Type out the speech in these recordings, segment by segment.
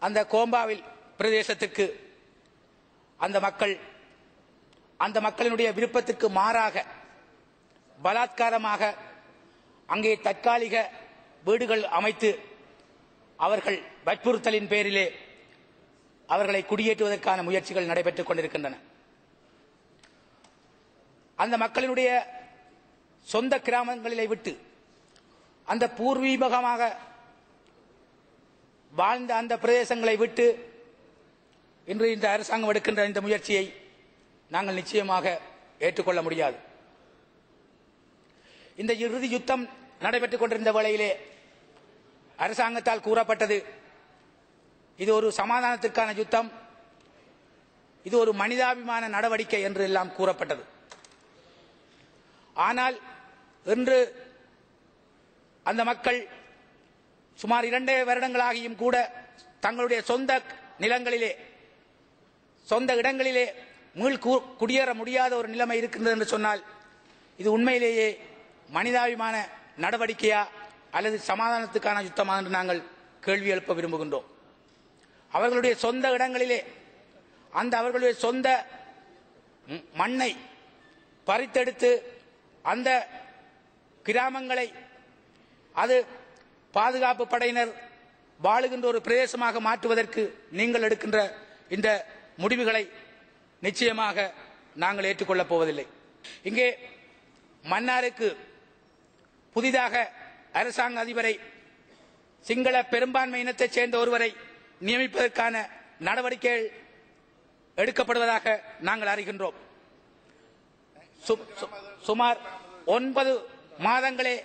அந்த கோம்பாவில் பிரதேசத்துக்கு அந்த மக்களினுடைய விருப்பத்துக்கு மாறாக பலாத்காரமாக அங்கே தற்காலிக வீடுகள் அமைத்து அவர்கள் வற்புறுத்தலின் பேரிலே அவர்களை குடியேற்றுவதற்கான முயற்சிகள் நடைபெற்றுக் கொண்டிருக்கின்றன. அந்த மக்களினுடைய சொந்த கிராமங்களிலே விட்டு அந்த பூர்வீகமாக வாழ்ந்த அந்த பிரதேசங்களை விட்டு இன்று இந்த அரசாங்கம் எடுக்கின்ற இந்த முயற்சியை நாங்கள் நிச்சயமாக ஏற்றுக்கொள்ள முடியாது. இந்த இறுதி யுத்தம் நடைபெற்றுக் கொண்டிருந்த வேளையிலே அரசாங்கத்தால் கூறப்பட்டது, இது ஒரு சமாதானத்திற்கான யுத்தம், இது ஒரு மனிதாபிமான நடவடிக்கை என்று எல்லாம் கூறப்பட்டது. ஆனால் இன்று அந்த மக்கள் சுமார் 2 வருடங்களாகியும் கூட தங்களுடைய சொந்த நிலங்களிலே சொந்த இடங்களிலே மீள் குடியேற முடியாத ஒரு நிலைமை இருக்கின்றது என்று சொன்னால் இது உண்மையிலேயே மனிதாபிமான நடவடிக்கையா அல்லது சமாதானத்துக்கான யுத்தமா என்று நாங்கள் கேள்வி எழுப்ப விரும்புகின்றோம். அவர்களுடைய சொந்த இடங்களிலே அவர்களுடைய சொந்த மண்ணை பறித்தெடுத்து அந்த கிராமங்களை அது பாதுகாப்பு படையினர் வாழுகின்ற ஒரு பிரதேசமாக மாற்றுவதற்கு நீங்கள் எடுக்கின்ற இந்த முடிவுகளை நிச்சயமாக நாங்கள் ஏற்றுக்கொள்ளப் போவதில்லை. இங்கே மன்னாருக்கு புதிதாக அரசாங்க அதிபரை சிங்கள பெரும்பான்மை இனத்தைச் சேர்ந்த ஒருவரை நியமிப்பதற்கான நடவடிக்கைகள் எடுக்கப்படுவதாக நாங்கள் அறிகின்றோம். சுமார் 9 மாதங்களே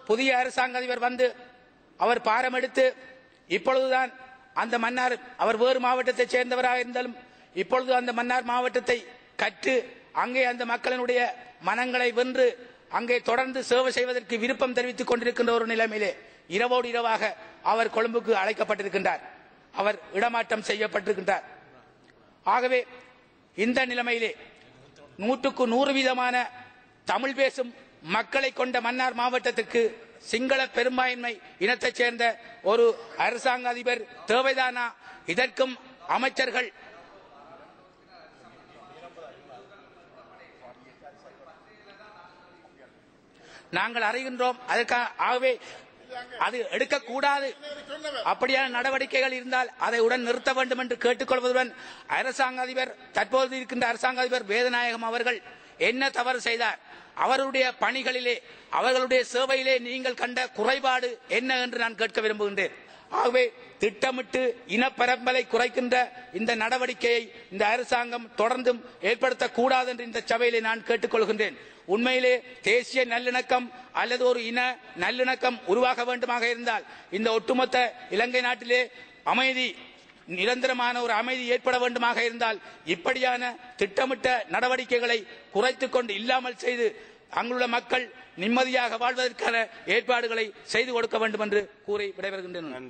புதிய அரசாங்க அதிபர் வந்து அவர் பாரம் எடுத்து இப்பொழுதுதான் அந்த மன்னார் அவர் வேறு மாவட்டத்தைச் சேர்ந்தவராக இருந்தாலும் இப்பொழுது அந்த மன்னார் மாவட்டத்தை கற்று அங்கே அந்த மக்களினுடைய மனங்களை வென்று அங்கே தொடர்ந்து சேவை செய்வதற்கு விருப்பம் தெரிவித்துக் கொண்டிருக்கின்ற ஒரு நிலைமையிலே இரவோடு இரவாக அவர் கொழும்புக்கு அழைக்கப்பட்டிருக்கின்றார், அவர் இடமாற்றம் செய்யப்பட்டிருக்கின்றார். ஆகவே இந்த நிலைமையிலே 100க்கு 100% தமிழ் பேசும் மக்களை கொண்ட மன்னார் மாவட்டத்திற்கு சிங்கள பெரும்பான்மை இனத்தைச் சேர்ந்த ஒரு அரசாங்க அதிபர் தேவைதானா? இதற்கும் அமைச்சர்கள் நாங்கள் அறிகின்றோம். ஆகவே அது எடுக்கக்கூடாது. அப்படியான நடவடிக்கைகள் இருந்தால் அதை உடன் நிறுத்த வேண்டும் என்று கேட்டுக்கொள்வதுடன் அரசாங்க அதிபர் தற்போது இருக்கின்ற அரசாங்க அதிபர் வேதநாயகம் அவர்கள் என்ன தவறு செய்தார், அவருடைய பணிகளிலே அவர்களுடைய சேவையிலே நீங்கள் கண்ட குறைபாடு என்ன என்று நான் கேட்க விரும்புகின்றேன். ஆகவே திட்டமிட்டு இனப்பரம்பலை குறைக்கின்ற இந்த நடவடிக்கையை இந்த அரசாங்கம் தொடர்ந்தும் ஏற்படுத்தக்கூடாது என்று இந்த சபையிலே நான் கேட்டுக்கொள்கின்றேன். உண்மையிலே தேசிய நல்லிணக்கம் அல்லது ஒரு இன நல்லிணக்கம் உருவாக வேண்டுமாக இருந்தால் இந்த ஒட்டுமொத்த இலங்கை நாட்டிலே அமைதி நிரந்தரமான ஒரு அமைதி ஏற்பட வேண்டுமாக இருந்தால் இப்படியான திட்டமிட்ட நடவடிக்கைகளை குறைத்துக் கொண்டு இல்லாமல் செய்து அங்குள்ள மக்கள் நிம்மதியாக வாழ்வதற்கான ஏற்பாடுகளை செய்து கொடுக்க வேண்டும் என்று கூறி விடைபெறுகின்றனர்.